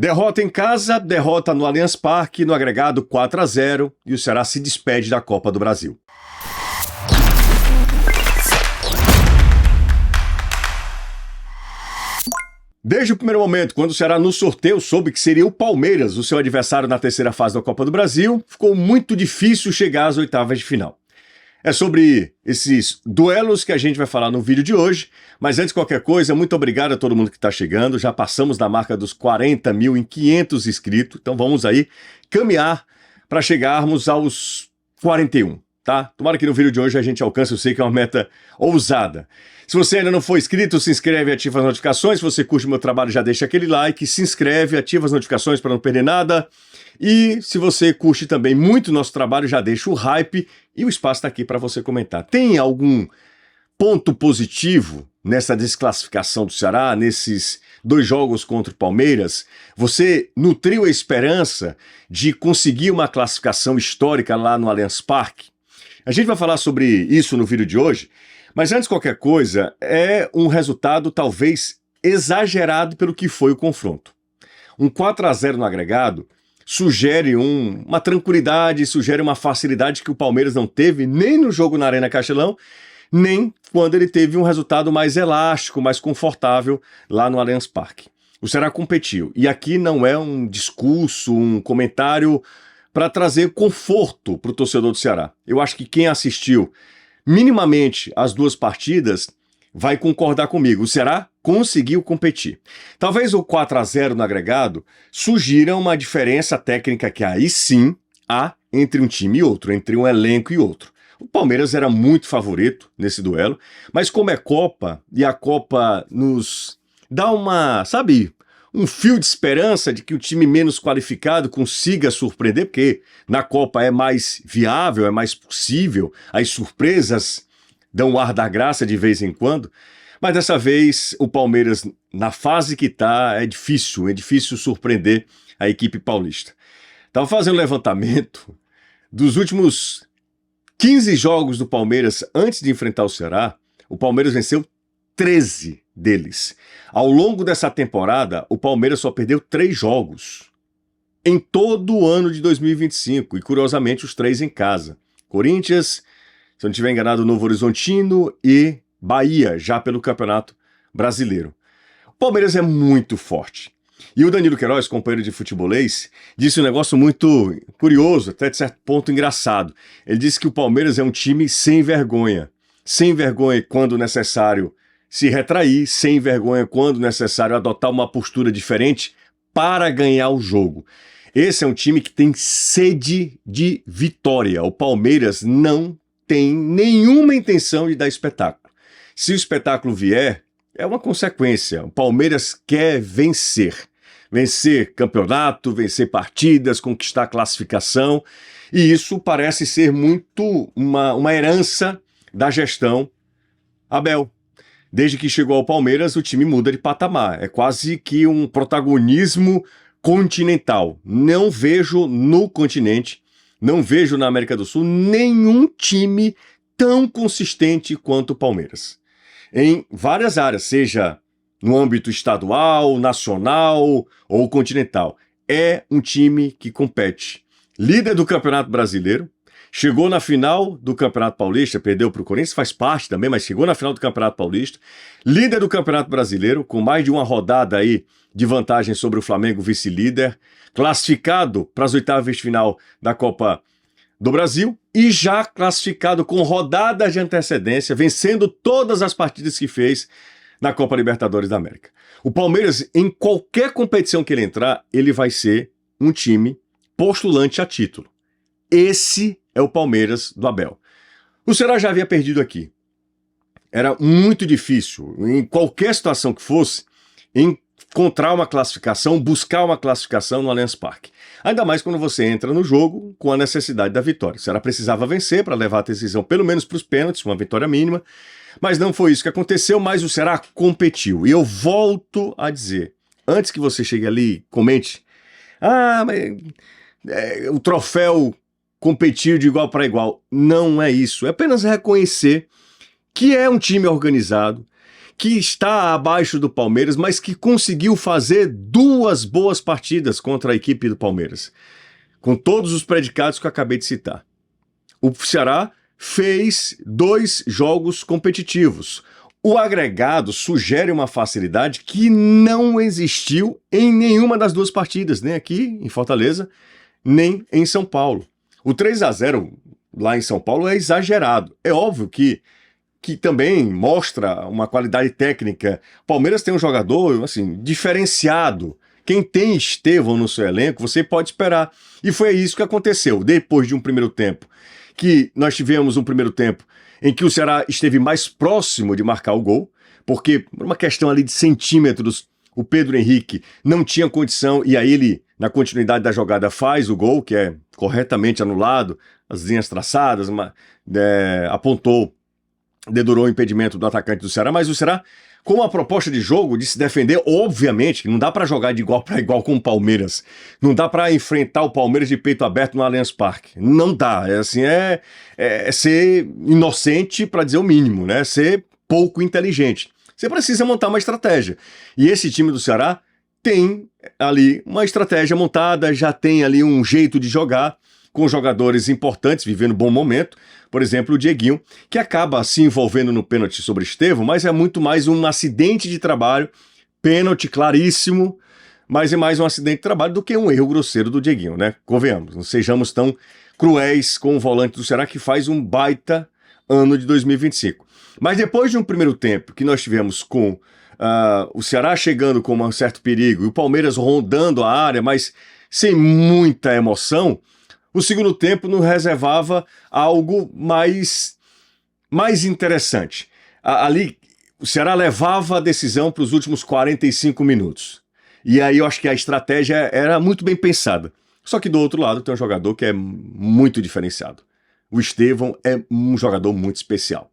Derrota em casa, derrota no Allianz Parque, no agregado 4-0, e o Ceará se despede da Copa do Brasil. Desde o primeiro momento, quando o Ceará no sorteio soube que seria o Palmeiras o seu adversário na terceira fase da Copa do Brasil, ficou muito difícil chegar às oitavas de final. É sobre esses duelos que a gente vai falar no vídeo de hoje, mas antes de qualquer coisa, muito obrigado a todo mundo que está chegando, já passamos da marca dos 40.500 inscritos, então vamos aí caminhar para chegarmos aos 41, tá? Tomara que no vídeo de hoje a gente alcance, eu sei que é uma meta ousada. Se você ainda não for inscrito, se inscreve e ativa as notificações, se você curte o meu trabalho já deixa aquele like, se inscreve, ativa as notificações para não perder nada. E se você curte também muito o nosso trabalho, já deixa o hype e o espaço está aqui para você comentar. Tem algum ponto positivo nessa desclassificação do Ceará, nesses 2 jogos contra o Palmeiras? Você nutriu a esperança de conseguir uma classificação histórica lá no Allianz Parque? A gente vai falar sobre isso no vídeo de hoje, mas antes de qualquer coisa, é um resultado talvez exagerado pelo que foi o confronto. Um 4-0 no agregado sugere uma tranquilidade, sugere uma facilidade que o Palmeiras não teve nem no jogo na Arena Castelão, nem quando ele teve um resultado mais elástico, mais confortável lá no Allianz Parque. O Ceará competiu, e aqui não é um discurso, um comentário para trazer conforto para o torcedor do Ceará. Eu acho que quem assistiu minimamente as 2 partidas vai concordar comigo. O Ceará conseguiu competir. Talvez o 4-0 no agregado sugira uma diferença técnica que aí sim há entre um time e outro, entre um elenco e outro. O Palmeiras era muito favorito nesse duelo, mas como é Copa, e a Copa nos dá um fio de esperança de que o time menos qualificado consiga surpreender, porque na Copa é mais viável, é mais possível, as surpresas dão o ar da graça de vez em quando, mas dessa vez o Palmeiras, na fase que está, é difícil surpreender a equipe paulista. Estava fazendo um levantamento dos últimos 15 jogos do Palmeiras antes de enfrentar o Ceará, o Palmeiras venceu 13 deles. Ao longo dessa temporada, o Palmeiras só perdeu 3 jogos em todo o ano de 2025, e curiosamente os 3 em casa. Corinthians, se eu não estiver enganado, Novo Horizontino e Bahia, já pelo Campeonato Brasileiro. O Palmeiras é muito forte. E o Danilo Queiroz, companheiro de futebolês, disse um negócio muito curioso, até de certo ponto engraçado. Ele disse que o Palmeiras é um time sem vergonha. Sem vergonha quando necessário se retrair, sem vergonha quando necessário adotar uma postura diferente para ganhar o jogo. Esse é um time que tem sede de vitória. O Palmeiras não tem nenhuma intenção de dar espetáculo. Se o espetáculo vier, é uma consequência. O Palmeiras quer vencer. Vencer campeonato, vencer partidas, conquistar classificação. E isso parece ser muito uma herança da gestão Abel. Desde que chegou ao Palmeiras, o time muda de patamar. É quase que um protagonismo continental. Não vejo no continente, não vejo na América do Sul nenhum time tão consistente quanto o Palmeiras. Em várias áreas, seja no âmbito estadual, nacional ou continental. É um time que compete. Líder do Campeonato Brasileiro, chegou na final do Campeonato Paulista, perdeu para o Corinthians, faz parte também, mas chegou na final do Campeonato Paulista. Líder do Campeonato Brasileiro, com mais de uma rodada aí de vantagem sobre o Flamengo, vice-líder. Classificado para as oitavas de final da Copa do Brasil e já classificado com rodadas de antecedência, vencendo todas as partidas que fez na Copa Libertadores da América. O Palmeiras, em qualquer competição que ele entrar, ele vai ser um time postulante a título. Esse é o Palmeiras do Abel. O Ceará já havia perdido aqui. Era muito difícil, em qualquer situação que fosse, encontrar uma classificação, buscar uma classificação no Allianz Parque. Ainda mais quando você entra no jogo com a necessidade da vitória. O Ceará precisava vencer para levar a decisão pelo menos para os pênaltis, uma vitória mínima, mas não foi isso que aconteceu, mas o Ceará competiu. E eu volto a dizer, antes que você chegue ali, comente, mas o troféu competiu de igual para igual. Não é isso, é apenas reconhecer que é um time organizado, que está abaixo do Palmeiras, mas que conseguiu fazer 2 boas partidas contra a equipe do Palmeiras, com todos os predicados que eu acabei de citar. O Ceará fez 2 jogos competitivos. O agregado sugere uma facilidade que não existiu em nenhuma das 2 partidas, nem aqui em Fortaleza, nem em São Paulo. O 3-0 lá em São Paulo é exagerado. É óbvio que também mostra uma qualidade técnica. O Palmeiras tem um jogador assim, diferenciado. Quem tem Estevão no seu elenco, você pode esperar. E foi isso que aconteceu. Depois de um primeiro tempo, que nós tivemos um primeiro tempo em que o Ceará esteve mais próximo de marcar o gol, porque por uma questão ali de centímetros, o Pedro Henrique não tinha condição, e aí ele, na continuidade da jogada, faz o gol, que é corretamente anulado, as linhas traçadas, apontou, dedurou o impedimento do atacante do Ceará, mas o Ceará, com uma proposta de jogo, de se defender, obviamente, que não dá para jogar de igual para igual com o Palmeiras, não dá para enfrentar o Palmeiras de peito aberto no Allianz Parque, não dá, é ser inocente, para dizer o mínimo, né? Ser pouco inteligente. Você precisa montar uma estratégia, e esse time do Ceará tem ali uma estratégia montada, já tem ali um jeito de jogar, com jogadores importantes, vivendo um bom momento, por exemplo, o Dieguinho, que acaba se envolvendo no pênalti sobre Estevão, mas é muito mais um acidente de trabalho, pênalti claríssimo, mas é mais um acidente de trabalho do que um erro grosseiro do Dieguinho, né? Convenhamos, não sejamos tão cruéis com o volante do Ceará, que faz um baita ano de 2025. Mas depois de um primeiro tempo que nós tivemos com o Ceará chegando com um certo perigo e o Palmeiras rondando a área, mas sem muita emoção, o segundo tempo nos reservava algo mais interessante. Ali, o Ceará levava a decisão para os últimos 45 minutos. E aí eu acho que a estratégia era muito bem pensada. Só que do outro lado tem um jogador que é muito diferenciado. O Estevão é um jogador muito especial.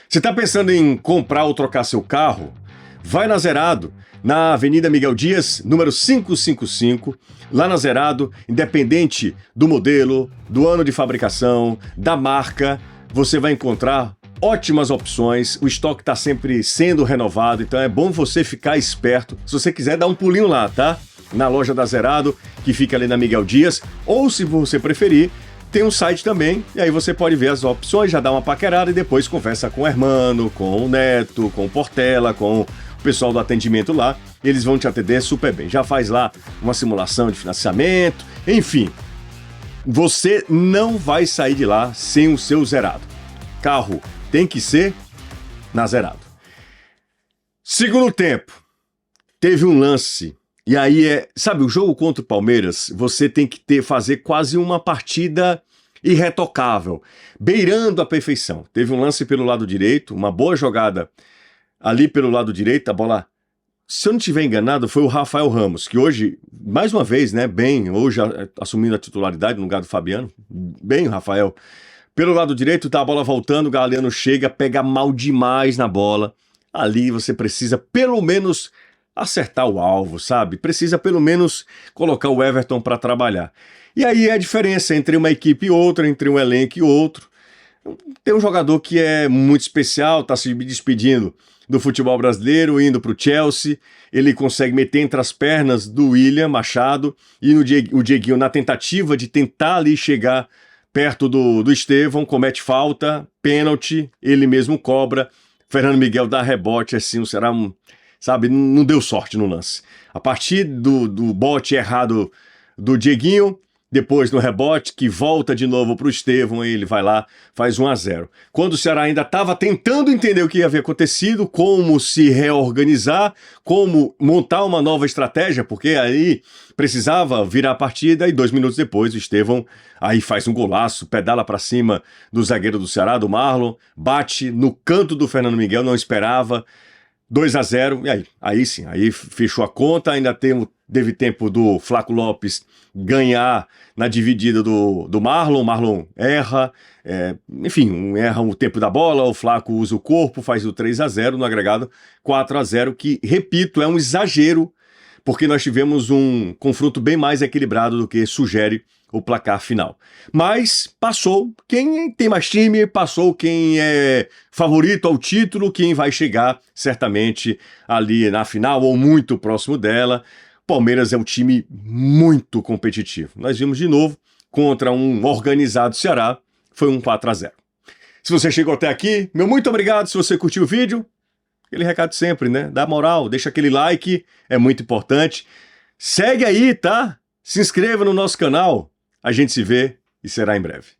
Você está pensando em comprar ou trocar seu carro? Vai na Zerado, na Avenida Miguel Dias, número 555, lá na Zerado, independente do modelo, do ano de fabricação, da marca, você vai encontrar ótimas opções, o estoque está sempre sendo renovado, então é bom você ficar esperto. Se você quiser, dá um pulinho lá, tá? Na loja da Zerado, que fica ali na Miguel Dias, ou se você preferir, tem um site também, e aí você pode ver as opções, já dá uma paquerada e depois conversa com o Hermano, com o Neto, com o Portela, com o pessoal do atendimento lá, eles vão te atender super bem. Já faz lá uma simulação de financiamento, enfim. Você não vai sair de lá sem o seu zerado. Carro tem que ser na Zerado. Segundo tempo, teve um lance, e aí sabe, o jogo contra o Palmeiras, você tem que fazer quase uma partida irretocável, beirando a perfeição. Teve um lance pelo lado direito, uma boa jogada ali pelo lado direito, a bola, se eu não estiver enganado, foi o Rafael Ramos, que hoje, mais uma vez, né, bem, hoje assumindo a titularidade no lugar do Fabiano, bem o Rafael, pelo lado direito, tá a bola voltando, o Galeano chega, pega mal demais na bola, ali você precisa pelo menos acertar o alvo, sabe? Precisa pelo menos colocar o Everton para trabalhar. E aí é a diferença entre uma equipe e outra, entre um elenco e outro. Tem um jogador que é muito especial, tá se despedindo do futebol brasileiro, indo para o Chelsea, ele consegue meter entre as pernas do William Machado e o Dieguinho, na tentativa de tentar ali chegar perto do Estevão, comete falta, pênalti, ele mesmo cobra, Fernando Miguel dá rebote, assim, será sabe, não deu sorte no lance. A partir do bote errado do Dieguinho, depois no rebote, que volta de novo para o Estevão, ele vai lá, faz 1-0. Quando o Ceará ainda estava tentando entender o que havia acontecido, como se reorganizar, como montar uma nova estratégia, porque aí precisava virar a partida, e 2 minutos depois o Estevão aí faz um golaço, pedala para cima do zagueiro do Ceará, do Marlon, bate no canto do Fernando Miguel, não esperava, 2-0, e aí sim, aí fechou a conta, ainda teve tempo do Flaco Lopes ganhar na dividida do Marlon, o Marlon erra, enfim, erra o tempo da bola, o Flaco usa o corpo, faz o 3-0, no agregado 4-0, que, repito, é um exagero, porque nós tivemos um confronto bem mais equilibrado do que sugere o placar final. Mas passou quem tem mais time, passou quem é favorito ao título, quem vai chegar certamente ali na final ou muito próximo dela. Palmeiras é um time muito competitivo. Nós vimos de novo contra um organizado Ceará, foi um 4-0. Se você chegou até aqui, meu muito obrigado. Se você curtiu o vídeo, aquele recado sempre, né? Dá moral, deixa aquele like, é muito importante. Segue aí, tá? Se inscreva no nosso canal. A gente se vê e será em breve.